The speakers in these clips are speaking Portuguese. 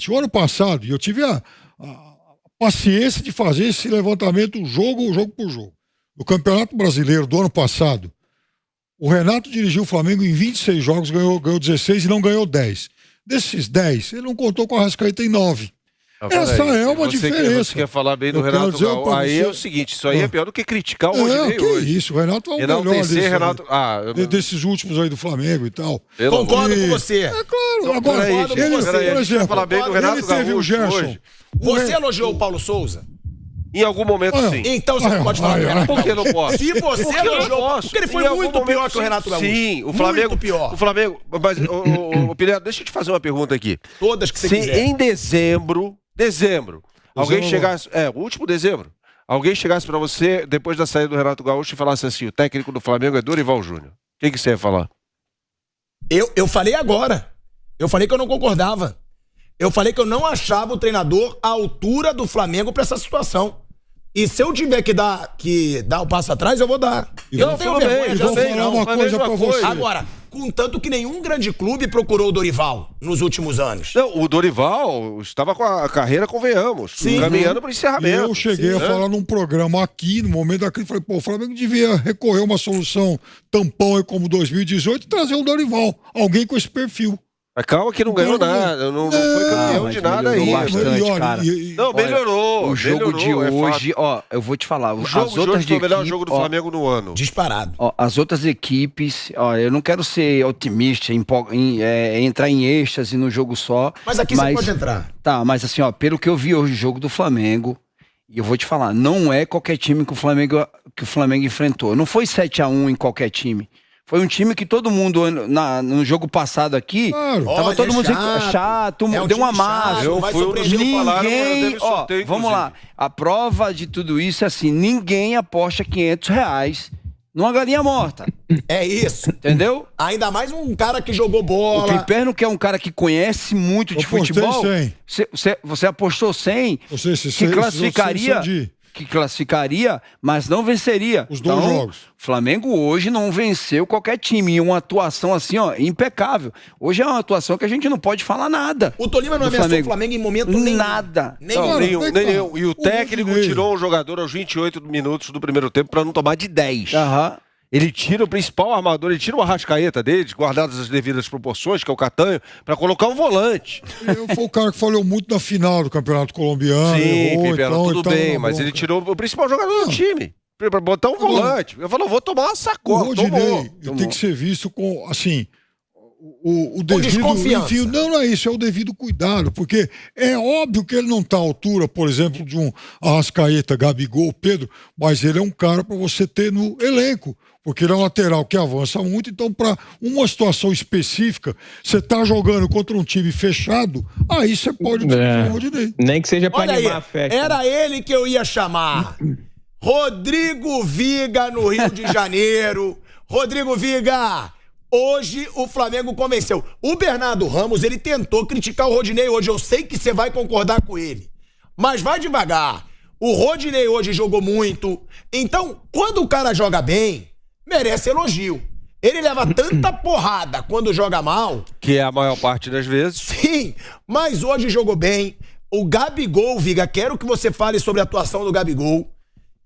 O ano passado, eu tive a paciência de fazer esse levantamento jogo por jogo. No Campeonato Brasileiro do ano passado, o Renato dirigiu o Flamengo em 26 jogos, ganhou 16 e não ganhou 10. Desses 10, ele não contou com a Arrascaeta em 9. Essa é uma diferença. Você quer falar bem do Renato Gaúcho. Aí é o seguinte, isso aí é pior do que criticar o Rodinei hoje. Isso, o Renato é o melhor desses últimos aí do Flamengo e tal. Concordo com você. É claro, agora, por exemplo, falar bem do Renato ele teve o Gerson. hoje. Você elogiou o Paulo Souza? Em algum momento, sim. Então você não pode falar do Renato Por que não posso? Se você elogiou, porque ele foi muito pior que o Renato Gaúcho. Sim, o Flamengo... Muito pior. O Flamengo... Mas, Pinedo, deixa eu te fazer uma pergunta aqui. Todas que você quiser. Se em dezembro, alguém chegasse... o último dezembro. Alguém chegasse pra você, depois da saída do Renato Gaúcho, e falasse assim, o técnico do Flamengo é Dorival Júnior. O que você ia falar? Eu falei agora. Eu falei que eu não concordava. Eu falei que eu não achava o treinador à altura do Flamengo pra essa situação. E se eu tiver que dar o passo atrás, eu vou dar. Eu não tenho vergonha de falar uma coisa pra você. Agora, contanto que nenhum grande clube procurou o Dorival nos últimos anos. Não, o Dorival estava com a carreira, convenhamos, caminhando para o encerramento. Eu cheguei a falar num programa aqui, no momento da crise, falei, o Flamengo devia recorrer a uma solução tampão como 2018 e trazer o Dorival, alguém com esse perfil. Mas calma que não ganhou nada, não foi campeão de nada ainda. Bastante, cara. Não, melhorou. O jogo de hoje, eu vou te falar. O jogo de hoje foi o melhor jogo do Flamengo no ano. Disparado. As outras equipes, eu não quero ser otimista, entrar em êxtase no jogo só. Mas aqui você pode entrar. Tá, mas assim, pelo que eu vi hoje o jogo do Flamengo, e eu vou te falar, não é qualquer time que o Flamengo enfrentou. Não foi 7-1 em qualquer time. Foi um time que todo mundo, no jogo passado aqui, tava todo mundo chato, deu uma massa. Ninguém, vamos lá. A prova de tudo isso é assim, ninguém aposta R$500 numa galinha morta. É isso. Entendeu? Ainda mais um cara que jogou bola. O Piperno, que é um cara que conhece muito de futebol. Você apostou 100, que classificaria, mas não venceria. Os dois jogos. O Flamengo hoje não venceu qualquer time. E uma atuação assim, impecável. Hoje é uma atuação que a gente não pode falar nada. O Tolima não ameaçou o Flamengo em momento nenhum. Nada. Nenhum. E o técnico tirou o jogador aos 28 minutos do primeiro tempo para não tomar de 10. Ele tira o principal armador, ele tira o Arrascaeta dele, guardadas as devidas proporções, que é o Catanho, para colocar um volante. Foi o cara que falhou muito na final do Campeonato Colombiano. Sim, tudo bem, mas ele tirou o principal jogador do time, para botar um volante. Eu falo, vou tomar uma sacola. O Rodinei tem que ser visto com, assim, o devido... Enfim, não é isso, é o devido cuidado, porque é óbvio que ele não está à altura, por exemplo, de um Arrascaeta, Gabigol, Pedro, mas ele é um cara para você ter no elenco. Porque ele é um lateral que avança muito, então para uma situação específica, você tá jogando contra um time fechado, aí você pode utilizar o Rodinei. Nem que seja para animar a festa. Era ele que eu ia chamar. Rodrigo Viga no Rio de Janeiro. Rodrigo Viga, hoje o Flamengo convenceu. O Bernardo Ramos, ele tentou criticar o Rodinei hoje, eu sei que você vai concordar com ele. Mas vai devagar. O Rodinei hoje jogou muito. Então, quando o cara joga bem, merece elogio. Ele leva tanta porrada quando joga mal. Que é a maior parte das vezes. Sim, mas hoje jogou bem. O Gabigol, Viga, quero que você fale sobre a atuação do Gabigol.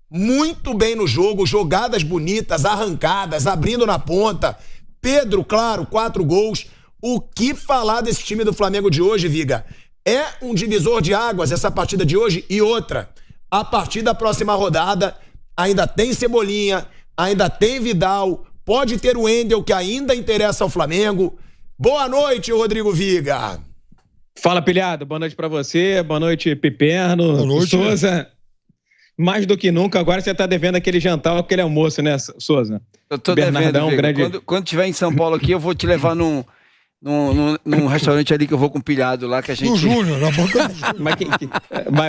Muito bem no jogo, jogadas bonitas, arrancadas, abrindo na ponta. Pedro, claro, 4 gols. O que falar desse time do Flamengo de hoje, Viga? É um divisor de águas essa partida de hoje. E outra, a partir da próxima rodada, ainda tem Cebolinha, ainda tem Vidal, pode ter o Wendel, que ainda interessa ao Flamengo. Boa noite, Rodrigo Viga. Fala, pilhado. Boa noite pra você. Boa noite, Piperno. Boa noite, Souza. Mais do que nunca, agora você tá devendo aquele jantar ou aquele almoço, né, Souza? Eu tô devendo, Viga. Quando tiver em São Paulo aqui, eu vou te levar num restaurante ali que eu vou com pilhado lá, que a gente... No Júnior, na banca do Júnior.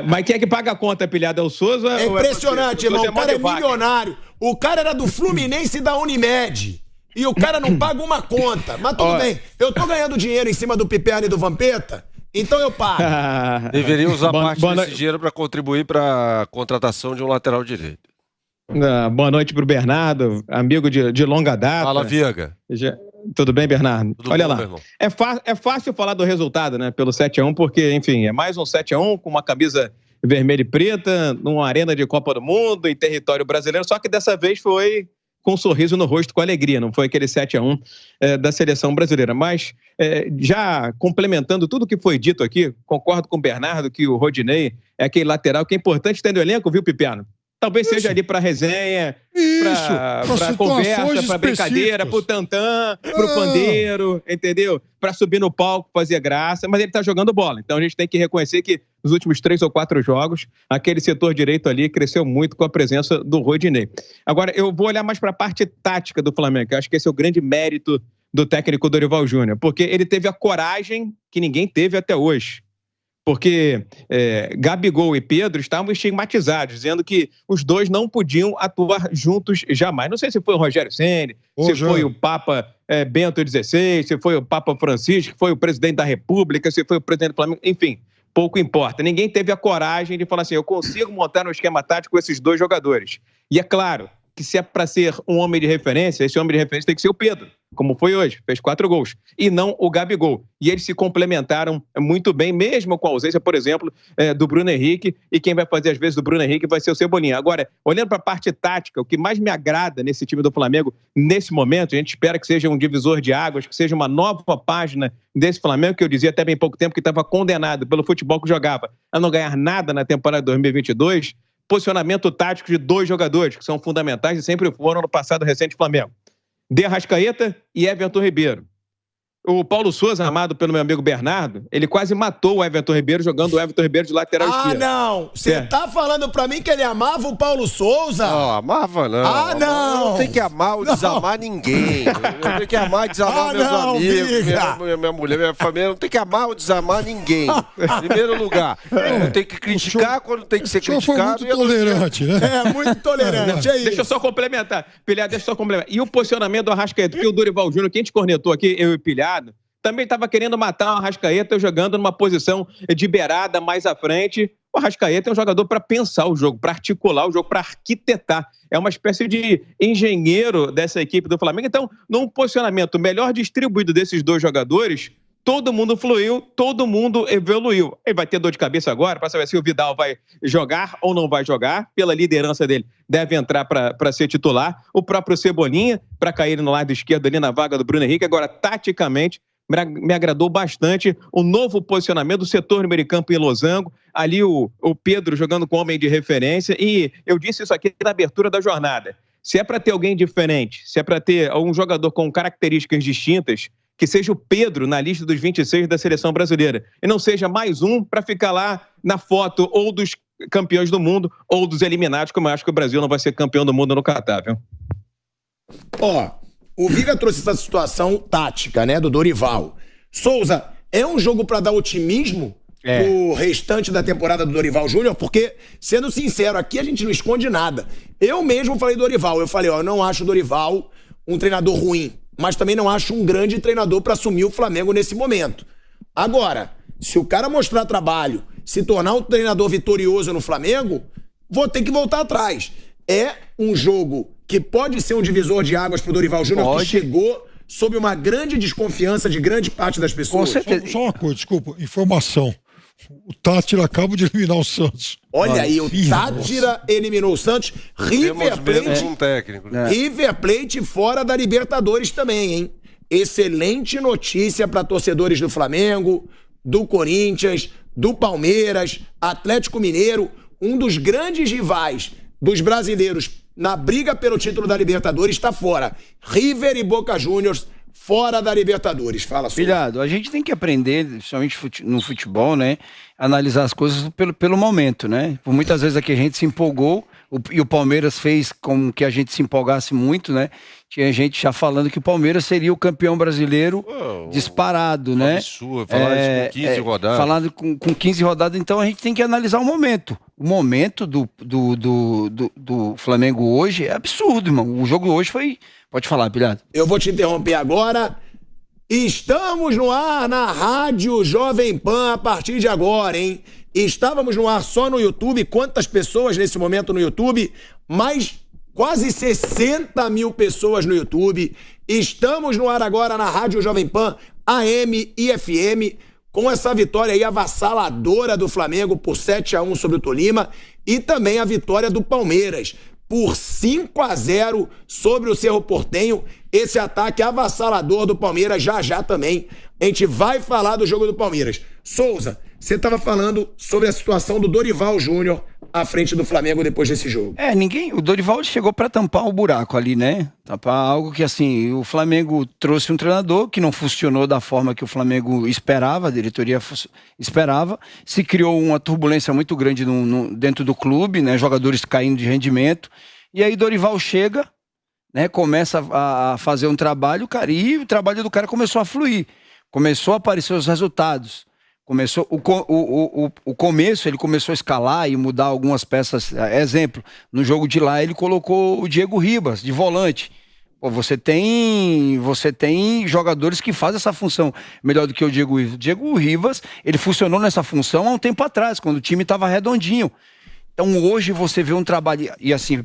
Mas quem é que paga a conta, pilhado? É o Souza? É impressionante, irmão. O cara é milionário. O cara era do Fluminense e da Unimed. E o cara não paga uma conta. Mas tudo bem. Eu tô ganhando dinheiro em cima do Piperno e do Vampeta, então eu pago. Deveria usar parte desse dinheiro para contribuir para a contratação de um lateral direito. Boa noite pro Bernardo, amigo de longa data. Fala, Viga. Tudo bem, Bernardo? Tudo Olha bom, lá. É fácil falar do resultado, né? Pelo 7-1, porque, enfim, é mais um 7-1 com uma camisa vermelha e preta, numa arena de Copa do Mundo, em território brasileiro, só que dessa vez foi com um sorriso no rosto, com alegria, não foi aquele 7-1 da seleção brasileira. Mas, já complementando tudo que foi dito aqui, concordo com o Bernardo que o Rodinei é aquele lateral que é importante ter no elenco, viu, Pipiano? Talvez seja ali para resenha, para conversa, para brincadeira, para o tantã, para o pandeiro, entendeu? Para subir no palco, fazer graça, mas ele está jogando bola. Então a gente tem que reconhecer que nos últimos 3 ou 4 jogos, aquele setor direito ali cresceu muito com a presença do Rodinei. Agora, eu vou olhar mais para a parte tática do Flamengo, que eu acho que esse é o grande mérito do técnico Dorival Júnior, porque ele teve a coragem que ninguém teve até hoje. Porque Gabigol e Pedro estavam estigmatizados, dizendo que os dois não podiam atuar juntos jamais. Não sei se foi o Rogério Ceni, se foi o Papa Bento XVI, se foi o Papa Francisco, se foi o presidente da República, se foi o presidente do Flamengo, enfim, pouco importa. Ninguém teve a coragem de falar assim, eu consigo montar um esquema tático com esses dois jogadores. E é claro que se é para ser um homem de referência, esse homem de referência tem que ser o Pedro, como foi hoje, fez 4 gols, e não o Gabigol. E eles se complementaram muito bem, mesmo com a ausência, por exemplo, do Bruno Henrique, e quem vai fazer as vezes do Bruno Henrique vai ser o Cebolinha. Agora, olhando para a parte tática, o que mais me agrada nesse time do Flamengo, nesse momento, a gente espera que seja um divisor de águas, que seja uma nova página desse Flamengo, que eu dizia até bem pouco tempo que estava condenado pelo futebol que jogava a não ganhar nada na temporada 2022, posicionamento tático de 2 jogadores que são fundamentais e sempre foram no passado recente Flamengo. De Arrascaeta e Everton Ribeiro. O Paulo Souza, amado pelo meu amigo Bernardo, ele quase matou o Everton Ribeiro jogando o Everton Ribeiro de lateral esquerdo. Ah, não! Você tá falando pra mim que ele amava o Paulo Souza? Não, amava não. Ah, não! Não tem que amar ou desamar ninguém. Não tem que amar e desamar meus amigos, minha mulher, minha família. Não tem que amar ou desamar ninguém. Em primeiro lugar. Não tem que criticar quando tem que ser criticado. Foi muito tolerante, né? Muito tolerante, é isso. Deixa eu só complementar. Pilhado, deixa eu só complementar. E o posicionamento do Arrascaeta, que o Dorival Júnior, que a gente cornetou aqui, eu e Pilhado, também estava querendo matar o Arrascaeta jogando numa posição de beirada mais à frente. O Arrascaeta é um jogador para pensar o jogo, para articular o jogo, para arquitetar. É uma espécie de engenheiro dessa equipe do Flamengo. Então, num posicionamento melhor distribuído desses 2 jogadores, todo mundo fluiu, todo mundo evoluiu. Ele vai ter dor de cabeça agora para saber se o Vidal vai jogar ou não vai jogar. Pela liderança dele, deve entrar para ser titular. O próprio Cebolinha, para cair no lado esquerdo ali na vaga do Bruno Henrique. Agora, taticamente, me agradou bastante o novo posicionamento do setor no meio de campo em losango, ali o Pedro jogando com homem de referência, e eu disse isso aqui na abertura da jornada. Se é para ter alguém diferente, se é para ter um jogador com características distintas, que seja o Pedro na lista dos 26 da seleção brasileira, e não seja mais um para ficar lá na foto ou dos campeões do mundo ou dos eliminados, como eu acho que o Brasil não vai ser campeão do mundo no Catar, viu? O Viga trouxe essa situação tática, né, do Dorival. Souza, é um jogo pra dar otimismo pro restante da temporada do Dorival Júnior? Porque, sendo sincero, aqui a gente não esconde nada. Eu mesmo falei do Dorival. Eu falei, eu não acho o Dorival um treinador ruim, mas também não acho um grande treinador pra assumir o Flamengo nesse momento. Agora, se o cara mostrar trabalho, se tornar um treinador vitorioso no Flamengo, vou ter que voltar atrás. É um jogo que pode ser um divisor de águas pro Dorival Júnior, que chegou sob uma grande desconfiança de grande parte das pessoas. Só uma coisa, desculpa, informação. O Tátira acaba de eliminar o Santos. Olha aí, o Tátira eliminou o Santos. River Plate fora da Libertadores também, hein? Excelente notícia para torcedores do Flamengo, do Corinthians, do Palmeiras, Atlético Mineiro, um dos grandes rivais dos brasileiros na briga pelo título da Libertadores está fora. River e Boca Juniors fora da Libertadores. Fala, Souza. Filhado, a gente tem que aprender, principalmente no futebol, né? Analisar as coisas pelo momento, né? Por muitas vezes aqui a gente se empolgou e o Palmeiras fez com que a gente se empolgasse muito, né? Tinha gente já falando que o Palmeiras seria o campeão brasileiro disparado, né? Absurdo, falar isso com 15 rodadas. Falando com 15 rodadas, então a gente tem que analisar o momento. O momento do Flamengo hoje é absurdo, irmão. O jogo hoje foi... Pode falar, Pilhado. Eu vou te interromper agora. Estamos no ar na Rádio Jovem Pan a partir de agora, hein? Estávamos no ar só no YouTube. Quantas pessoas nesse momento no YouTube? Mais quase 60 mil pessoas no YouTube. Estamos no ar agora na Rádio Jovem Pan, AM e FM, com essa vitória aí avassaladora do Flamengo por 7-1 sobre o Tolima e também a vitória do Palmeiras por 5-0 sobre o Cerro Porteño. Esse ataque avassalador do Palmeiras, já também a gente vai falar do jogo do Palmeiras. Souza, você estava falando sobre a situação do Dorival Júnior à frente do Flamengo depois desse jogo. O Dorival chegou para tampar o buraco ali, né? Tampar algo que, assim, o Flamengo trouxe um treinador que não funcionou da forma que o Flamengo esperava, a diretoria esperava, se criou uma turbulência muito grande dentro do clube, né? Jogadores caindo de rendimento, e aí Dorival chega, né? Começa a fazer um trabalho, cara, e o trabalho do cara começou a fluir, começou a aparecer os resultados. Começou o começo, ele começou a escalar e mudar algumas peças. Exemplo, no jogo de lá ele colocou o Diego Ribas de volante. Pô, você tem jogadores que fazem essa função melhor do que o Diego Ribas. O Diego Ribas, ele funcionou nessa função há um tempo atrás, quando o time estava redondinho. Então hoje você vê um trabalho, e assim,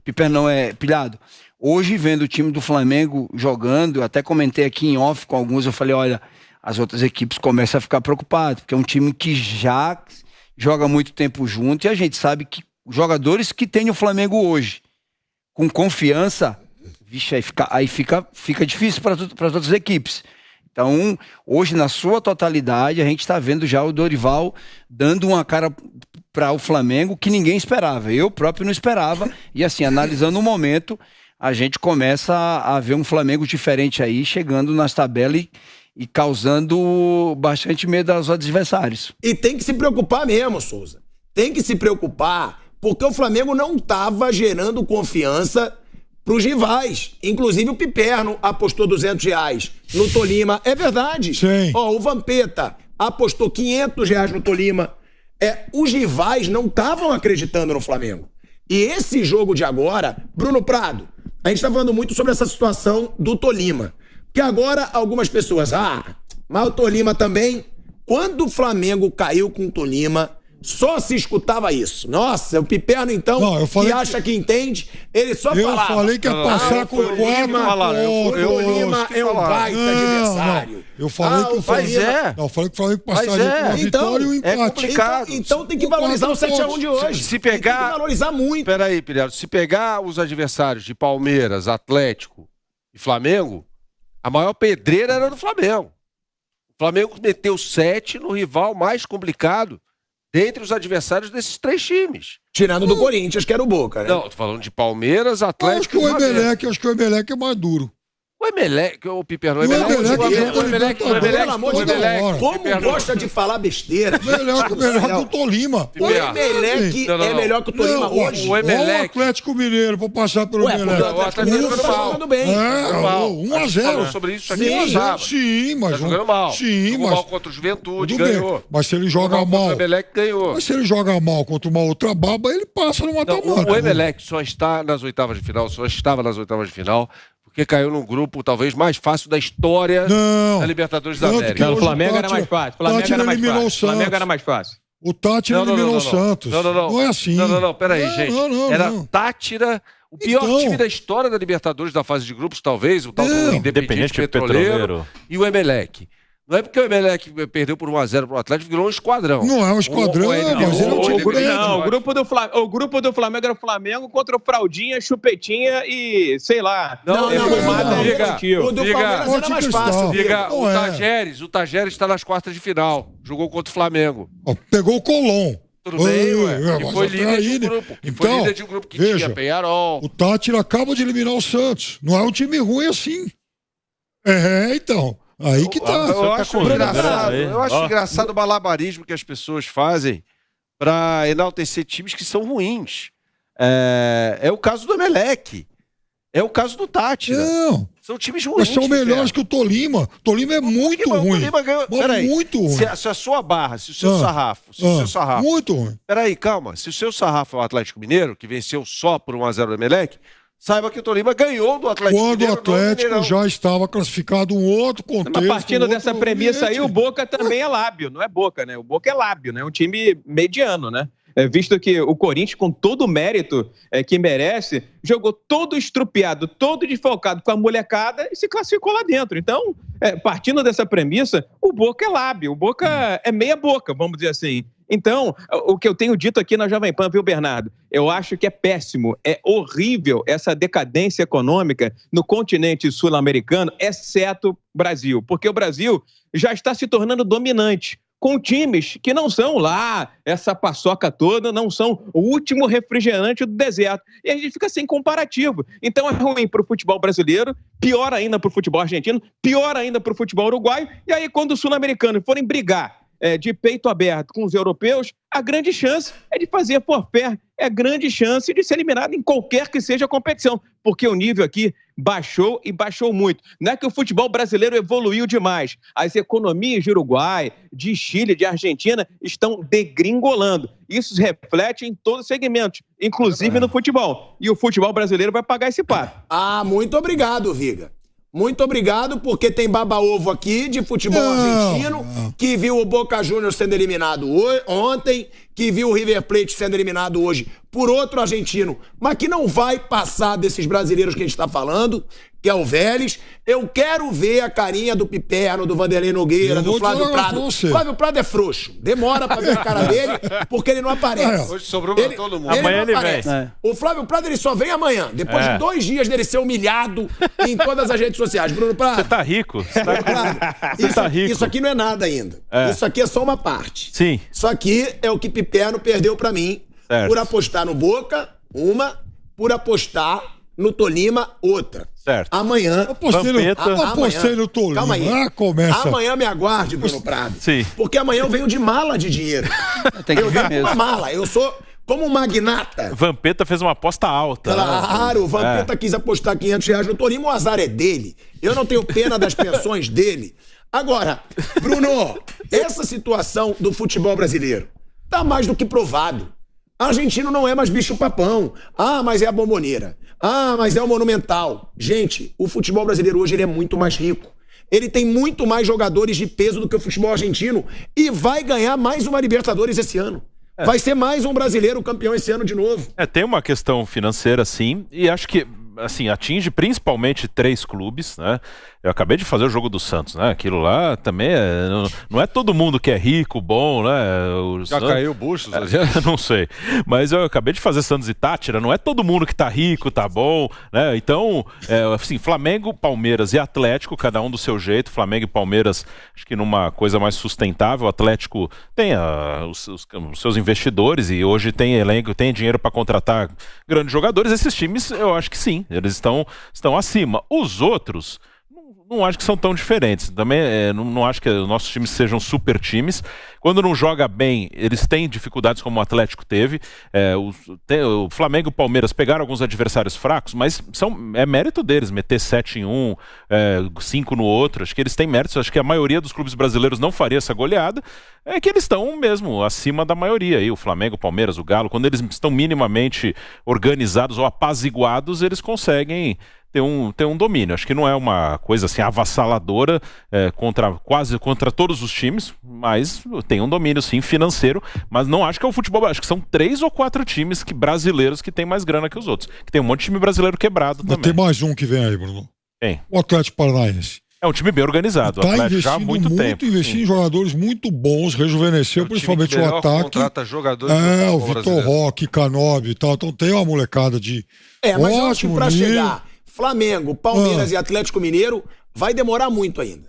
Piper não é pilhado. Hoje, vendo o time do Flamengo jogando, eu até comentei aqui em off com alguns, eu falei, olha, as outras equipes começam a ficar preocupadas, porque é um time que já joga muito tempo junto, e a gente sabe que jogadores que tem o Flamengo hoje, com confiança, vixe, aí fica difícil para as outras equipes. Então, hoje, na sua totalidade, a gente está vendo já o Dorival dando uma cara para o Flamengo que ninguém esperava. Eu próprio não esperava, e assim, analisando o momento, a gente começa a ver um Flamengo diferente aí, chegando nas tabelas e causando bastante medo aos adversários. E tem que se preocupar mesmo, Souza. Tem que se preocupar, porque o Flamengo não estava gerando confiança para os rivais. Inclusive o Piperno apostou R$200 no Tolima. É verdade. Sim. O Vampeta apostou R$500 no Tolima. Os rivais não estavam acreditando no Flamengo. E esse jogo de agora, Bruno Prado, a gente está falando muito sobre essa situação do Tolima. Que agora algumas pessoas, mas o Tolima também, quando o Flamengo caiu com o Tolima, só se escutava isso. Nossa, o Piperno então, que acha que entende, ele só falava. Eu falei que ia passar com o Tolima é um baita adversário. Eu falei que o Flamengo... Não, eu falei que o Flamengo passaria com uma vitória e um empate. É complicado. Então tem que valorizar o 7-1 de hoje. Se pegar... Tem que valorizar muito. Peraí, Pilhado, se pegar os adversários de Palmeiras, Atlético e Flamengo, a maior pedreira era do Flamengo. O Flamengo meteu 7 no rival mais complicado dentre os adversários desses 3 times. Tirando do Corinthians, que era o Boca, né? Não, tô falando de Palmeiras, Atlético e Flamengo. Acho que o Emelec é mais duro. O Emelec, o Piperno, pelo amor de Deus, como gosta de falar besteira. Melhor que o Tolima. O Emelec é melhor que o Tolima hoje. O Atlético Mineiro, vou passar pelo Emelec. O Atlético Mineiro tá jogando bem. 1-0. Sobre isso aqui no sábado. Sim, mas... Tá jogando mal. Jogou mal contra o Juventude, ganhou. Mas se ele joga mal... O Emelec ganhou. Mas se ele joga mal contra uma outra baba, ele passa no mata-mata. O Emelec só está nas oitavas de final, porque caiu num grupo talvez mais fácil da história da Libertadores da América. O Flamengo era mais fácil. O Flamengo era mais fácil. O Tátira eliminou o Santos. Não é assim. Não, peraí, gente. Era Tátira, o pior time da história da Libertadores da fase de grupos, talvez, o tal do Independiente Petroleiro e o Emelec. Não é porque o Emelec perdeu por 1-0 pro Atlético, virou um esquadrão. Não é um esquadrão, mas ele é um time grande. Não, o grupo do Flamengo era o Flamengo contra o Fraldinha, Chupetinha e, sei lá... O do Palmeiras era mais fácil. O Tajeres está nas quartas de final. Jogou contra o Flamengo. Pegou o Colón. Tudo bem, ué. E foi líder de um grupo. Foi líder de um grupo que tinha Peñarol. O Tátira acaba de eliminar o Santos. Não é um time ruim assim. Então... Aí que tá. Eu acho engraçado o malabarismo que as pessoas fazem para enaltecer times que são ruins. É o caso do Emelec. É o caso do Tátira. Não. São times ruins. Mas são melhores que o Tolima. O Tolima é muito ruim. Muito ruim. Se a sua barra, se o seu sarrafo... Muito ruim. Peraí, calma. Se o seu sarrafo é o Atlético Mineiro, que venceu só por 1-0 do Emelec... Saiba que o Tolima ganhou do Atlético Mineiro. Quando o Atlético já estava classificado um outro contexto. Mas partindo dessa premissa aí, o Boca também é lábio, não é Boca, né? O Boca é lábio, né? Um time mediano, né? visto que o Corinthians, com todo o mérito que merece, jogou todo estrupiado, todo desfalcado com a molecada e se classificou lá dentro. Então, partindo dessa premissa, o Boca é lábio, o Boca é meia boca, vamos dizer assim. Então, o que eu tenho dito aqui na Jovem Pan, viu, Bernardo? Eu acho que é péssimo, é horrível essa decadência econômica no continente sul-americano, exceto Brasil, porque o Brasil já está se tornando dominante, com times que não são lá essa paçoca toda, não são o último refrigerante do deserto. E a gente fica sem comparativo. Então é ruim para o futebol brasileiro, pior ainda para o futebol argentino, pior ainda para o futebol uruguaio. E aí quando os sul-americanos forem brigar de peito aberto com os europeus, a grande chance é de fazer forfait, é a grande chance de ser eliminado em qualquer que seja a competição, porque o nível aqui baixou e baixou muito. Não é que o futebol brasileiro evoluiu demais, as economias de Uruguai, de Chile, de Argentina estão degringolando. Isso se reflete em todos os segmentos, inclusive no futebol. E o futebol brasileiro vai pagar esse pato. Muito obrigado, Viga. Muito obrigado, porque tem baba-ovo aqui de futebol argentino, que viu o Boca Juniors sendo eliminado ontem, que viu o River Plate sendo eliminado hoje por outro argentino, mas que não vai passar desses brasileiros que a gente está falando, que é o Vélez. Eu quero ver a carinha do Piperno, do Vanderlei Nogueira, do Flávio Prado. Flávio Prado é frouxo. Demora pra ver a cara dele, porque ele não aparece. Hoje sobrou pra todo mundo. Amanhã ele vem. O Flávio Prado, ele só vem amanhã, depois de 2 dias dele ser humilhado em todas as redes sociais. Bruno Prado. Você tá rico. Você tá rico. Isso aqui não é nada ainda. Isso aqui é só uma parte. Sim. Isso aqui é o que Piperno perdeu pra mim, por apostar no Boca, por apostar no Tolima, outra. Certo. Amanhã... Apostei no Tolima. Calma aí. Começa. Amanhã me aguarde, Bruno Prado. Sim. Porque amanhã eu venho de mala de dinheiro. Tem que ver mesmo. Uma mala. Eu sou como um magnata. Vampeta fez uma aposta alta. Claro, o Vampeta quis apostar R$500 no Tolima, o azar é dele. Eu não tenho pena das pensões dele. Agora, Bruno, essa situação do futebol brasileiro tá mais do que provado. Argentino não é mais bicho-papão. Mas é a Bombonera. Mas é o Monumental. Gente, o futebol brasileiro hoje ele é muito mais rico. Ele tem muito mais jogadores de peso do que o futebol argentino e vai ganhar mais uma Libertadores esse ano. Vai ser mais um brasileiro campeão esse ano de novo. Tem uma questão financeira, sim, e acho que assim, atinge principalmente 3 clubes, né? Eu acabei de fazer o jogo do Santos, né? Aquilo lá também não é todo mundo que é rico, bom, né? Já caiu o bucho? Não sei. Mas eu acabei de fazer Santos e Tátira, não é todo mundo que tá rico, tá bom, né? Então, assim, Flamengo, Palmeiras e Atlético, cada um do seu jeito. Flamengo e Palmeiras, acho que numa coisa mais sustentável. O Atlético tem os seus investidores e hoje tem elenco, tem dinheiro para contratar grandes jogadores. Esses times, eu acho que sim, eles estão acima. Os outros... não acho que são tão diferentes. Também não acho que os nossos times sejam super times. Quando não joga bem, eles têm dificuldades como o Atlético teve. O Flamengo e o Palmeiras pegaram alguns adversários fracos, mas é mérito deles meter 7 em um, 5 no outro. Acho que eles têm méritos. Acho que a maioria dos clubes brasileiros não faria essa goleada. É que eles estão mesmo acima da maioria. Aí, o Flamengo, o Palmeiras, o Galo, quando eles estão minimamente organizados ou apaziguados, eles conseguem ter um domínio. Acho que não é uma coisa assim avassaladora contra todos os times, mas tem um domínio sim financeiro, mas não acho que é o futebol, acho que são 3 ou 4 times brasileiros que tem mais grana que os outros, que tem um monte de time brasileiro quebrado também. Tem mais um que vem aí, Bruno. Quem? O Atlético Paranaense. É um time bem organizado, tá investindo já há muito tempo. Investindo em jogadores muito bons, rejuvenesceu principalmente o ataque. Contrata jogadores o Vitor Roque, Canóbio e tal. Então tem uma molecada de mas eu acho que pra chegar Flamengo, Palmeiras e Atlético Mineiro vai demorar muito ainda.